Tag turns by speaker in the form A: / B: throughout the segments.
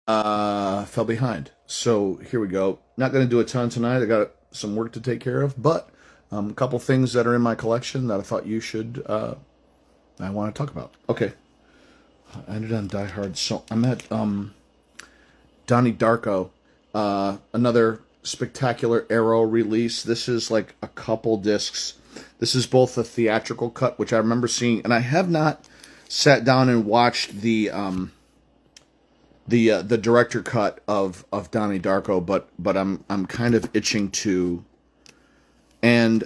A: fell behind. So here we go. Not going to do a ton tonight. I got some work to take care of, but a couple things that are in my collection that I thought you should, I want to talk about. Okay. I ended on Die Hard. So I'm at DONNIE DARKO, another spectacular Arrow release. This is like a couple discs. This is both a theatrical cut, which I remember seeing, and I have not sat down and watched the director cut of Donnie Darko, but I'm kind of itching to, and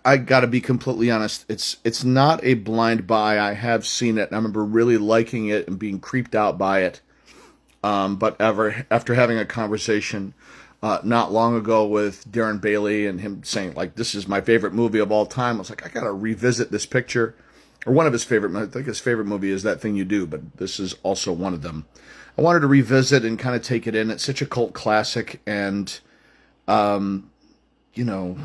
A: I got to be completely honest. It's not a blind buy. I have seen it, and I remember really liking it and being creeped out by it. But after having a conversation not long ago with Darren Bailey and him saying like this is my favorite movie of all time, I was like I gotta revisit this picture, or one of his favorite. I think his favorite movie is That Thing You Do, but this is also one of them. I wanted to revisit and kind of take it in. It's such a cult classic, and you know,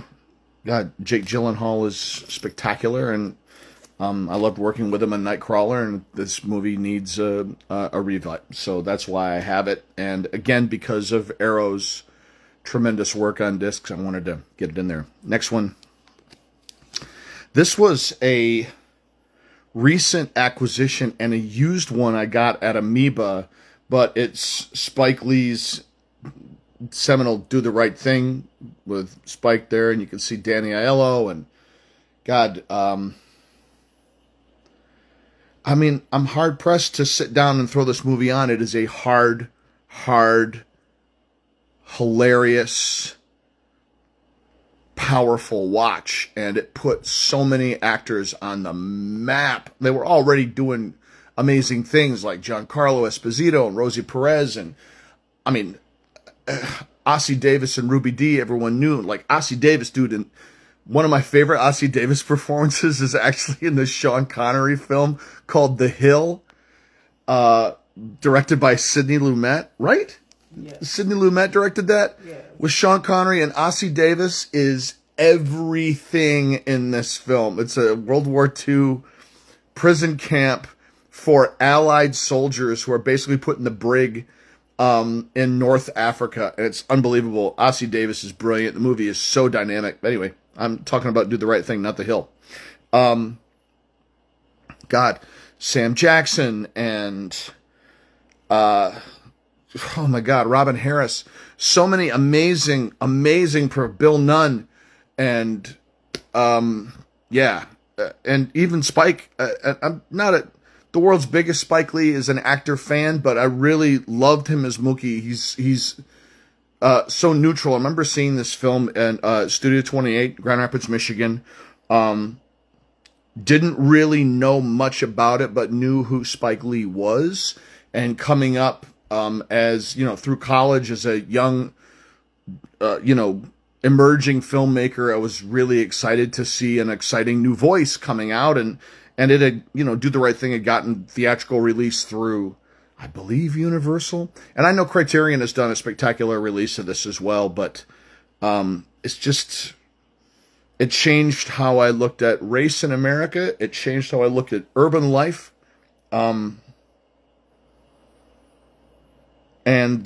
A: God, Jake Gyllenhaal is spectacular, and I loved working with him on Nightcrawler, and this movie needs a revive. So that's why I have it. And again, because of Arrow's tremendous work on discs, I wanted to get it in there. Next one. This was a recent acquisition and a used one I got at Amoeba, but it's Spike Lee's seminal Do the Right Thing with Spike there, and you can see Danny Aiello, and God, I mean, I'm hard-pressed to sit down and throw this movie on. It is a hard, hilarious, powerful watch, and it put so many actors on the map. They were already doing amazing things like Giancarlo Esposito and Rosie Perez, and I mean, Ossie Davis and Ruby Dee, everyone knew. Like, Ossie Davis, dude, and one of my favorite Ossie Davis performances is actually in this Sean Connery film called The Hill, directed by Sidney Lumet, right?
B: Yeah.
A: Sidney Lumet directed that?
B: Yeah.
A: With Sean Connery, and Ossie Davis is everything in this film. It's a World War II prison camp for Allied soldiers who are basically put in the brig in North Africa, and it's unbelievable. Ossie Davis is brilliant. The movie is so dynamic. But anyway, I'm talking about Do the Right Thing, not The Hill. God, Sam Jackson and oh my God, Robin Harris. So many amazing Bill Nunn, and yeah, and even Spike. I'm not the world's biggest Spike Lee is an actor fan, but I really loved him as Mookie. He's so neutral. I remember seeing this film in Studio 28, Grand Rapids, Michigan. Didn't really know much about it, but knew who Spike Lee was. And coming up as, you know, through college as a young, you know, emerging filmmaker, I was really excited to see an exciting new voice coming out. And it had, you know, Do the Right Thing had gotten theatrical release through, I believe, Universal. And I know Criterion has done a spectacular release of this as well, but it's just, it changed how I looked at race in America. It changed how I looked at urban life. And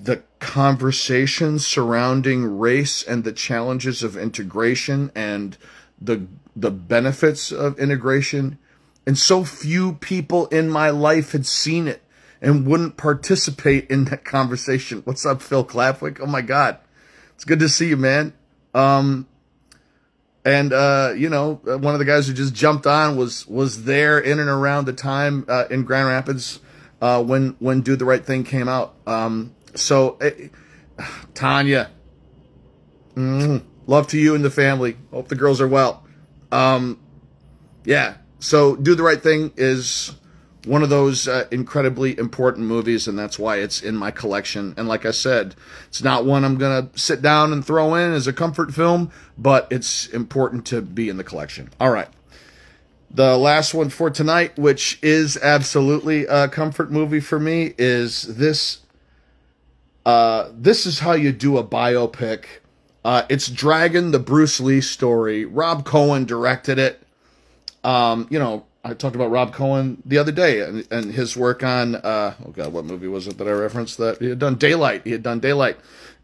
A: the conversation surrounding race and the challenges of integration and the benefits of integration. And so few people in my life had seen it and wouldn't participate in that conversation. What's up, Phil Clapwick? Oh my God. It's good to see you, man. You know, one of the guys who just jumped on was there in and around the time in Grand Rapids when Do the Right Thing came out. Tanya, love to you and the family. Hope the girls are well. Yeah. So Do the Right Thing is one of those incredibly important movies, and that's why it's in my collection. And like I said, it's not one I'm going to sit down and throw in as a comfort film, but it's important to be in the collection. All right. The last one for tonight, which is absolutely a comfort movie for me, is this. This is how you do a biopic. It's Dragon, the Bruce Lee story. Rob Cohen directed it. You know, I talked about Rob Cohen the other day and his work on, oh God, what movie was it that I referenced that? He had done Daylight.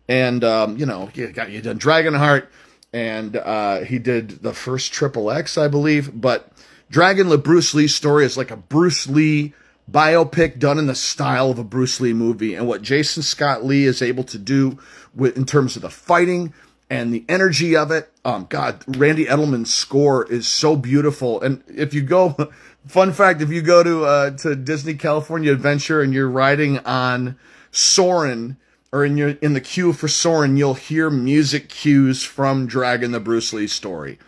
A: And, you know, he had done Dragonheart, and he did the first Triple X, I believe. But Dragon, the Bruce Lee story, is like a Bruce Lee biopic done in the style of a Bruce Lee movie. And what Jason Scott Lee is able to do in terms of the fighting and the energy of it. God, Randy Edelman's score is so beautiful. And if you go, fun fact, if you go to Disney California Adventure and you're riding on Soarin', or in the queue for Soarin', you'll hear music cues from Dragon, the Bruce Lee story.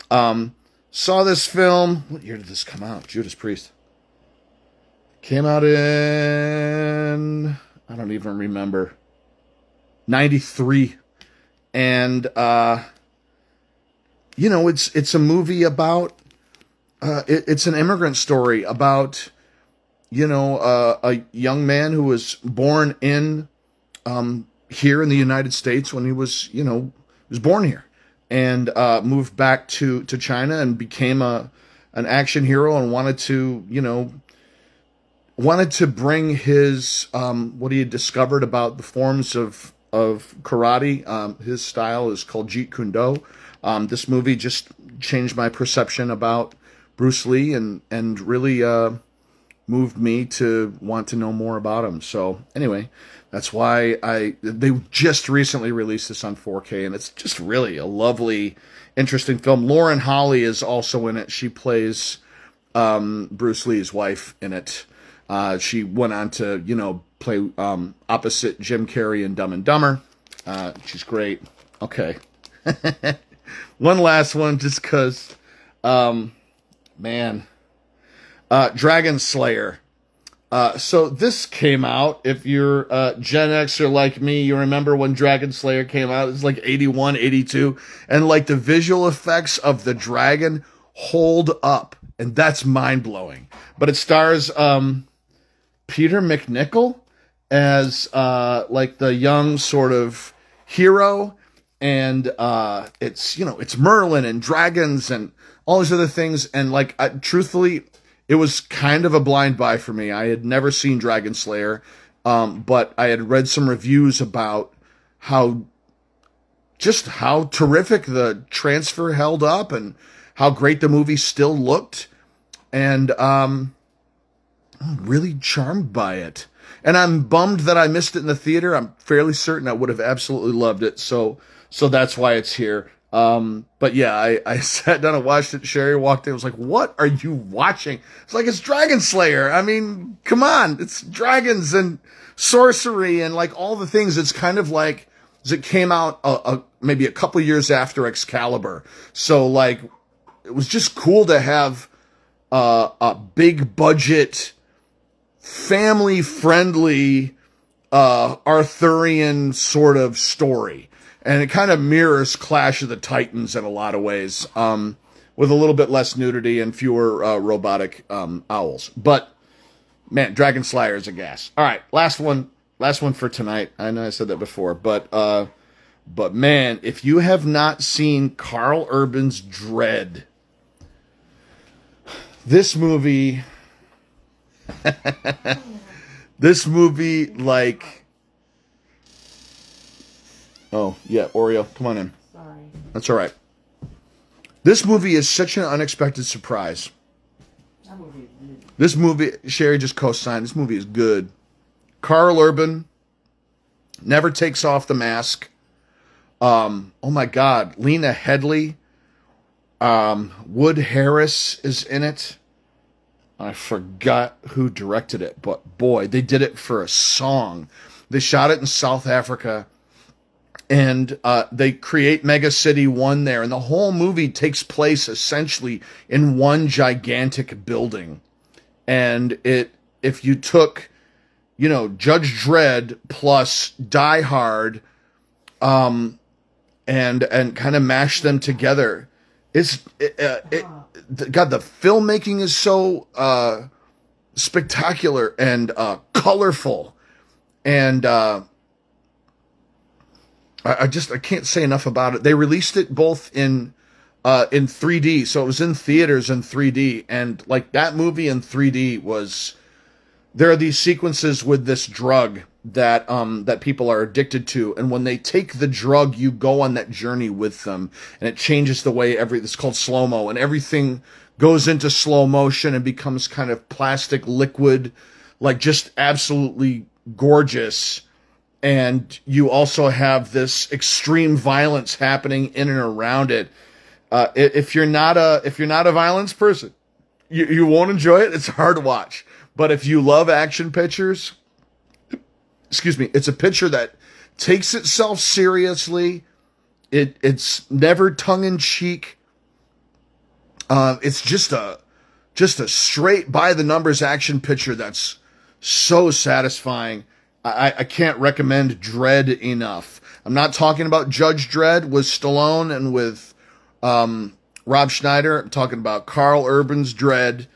A: Saw this film. What year did this come out? Judas Priest. Came out in, I don't even remember, 93. And, you know, it's a movie about, it's an immigrant story about, you know, a young man who was born in, here in the United States when he was, you know, was born here, and, moved back to China and became an action hero, and wanted to bring his, what he had discovered about the forms of karate. His style is called Jeet Kune Do. This movie just changed my perception about Bruce Lee and really moved me to want to know more about him. So anyway, that's why they just recently released this on 4K, and it's just really a lovely, interesting film. Lauren Holly is also in it. She plays Bruce Lee's wife in it. She went on to, you know, play opposite Jim Carrey in Dumb and Dumber. She's great. Okay. One last one, just because, man. Dragonslayer. So this came out, if you're Gen Xer like me, you remember when Dragonslayer came out. It was like 81, 82. And like the visual effects of the dragon hold up. And that's mind-blowing. But it stars Peter McNichol as like the young sort of hero. And it's, you know, it's Merlin and dragons and all these other things. And like, truthfully, it was kind of a blind buy for me. I had never seen Dragonslayer, but I had read some reviews about how terrific the transfer held up and how great the movie still looked. And I'm really charmed by it. And I'm bummed that I missed it in the theater. I'm fairly certain I would have absolutely loved it. So that's why it's here. But yeah, I sat down and watched it. Sherry walked in and was like, "What are you watching?" It's like, it's Dragonslayer. I mean, come on. It's dragons and sorcery and like all the things. It's kind of like, it came out maybe a couple years after Excalibur. So like, it was just cool to have a big budget, family friendly, Arthurian sort of story. And it kind of mirrors Clash of the Titans in a lot of ways, with a little bit less nudity and fewer robotic owls. But man, Dragonslayer is a gas. All right, last one for tonight. I know I said that before, but man, if you have not seen Carl Urban's DREDD, this movie, like. Oh, yeah, Oreo, come on in.
B: Sorry.
A: That's all right. This movie is such an unexpected surprise.
B: That movie is good.
A: This movie, Sherry just co-signed, this movie is good. Carl Urban never takes off the mask. Oh my God, Lena Headey. Wood Harris is in it. I forgot who directed it, but boy, they did it for a song. They shot it in South Africa. And they create Mega City 1 there. And the whole movie takes place essentially in one gigantic building. And if you took, you know, Judge Dredd plus Die Hard, and kind of mashed them together, God, the filmmaking is so spectacular and colorful. And I can't say enough about it. They released it both in in 3D. So it was in theaters in 3D, and like that movie in 3D was. There are these sequences with this drug that that people are addicted to, and when they take the drug, you go on that journey with them, and it changes the way it's called slow-mo, and everything goes into slow motion and becomes kind of plastic liquid, like just absolutely gorgeous. And you also have this extreme violence happening in and around it. If you're not a violence person, you won't enjoy it. It's hard to watch. But if you love action pictures, excuse me, it's a picture that takes itself seriously. It's never tongue in cheek. It's just a straight by the numbers action picture that's so satisfying. I can't recommend DREDD enough. I'm not talking about Judge Dredd with Stallone and with Rob Schneider. I'm talking about Carl Urban's DREDD.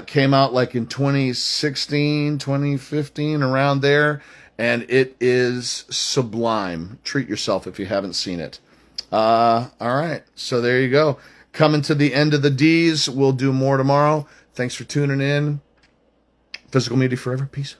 A: Came out like in 2016, 2015, around there, and it is sublime. Treat yourself if you haven't seen it. All right, so there you go. Coming to the end of the D's. We'll do more tomorrow. Thanks for tuning in. Physical Media Forever. Peace.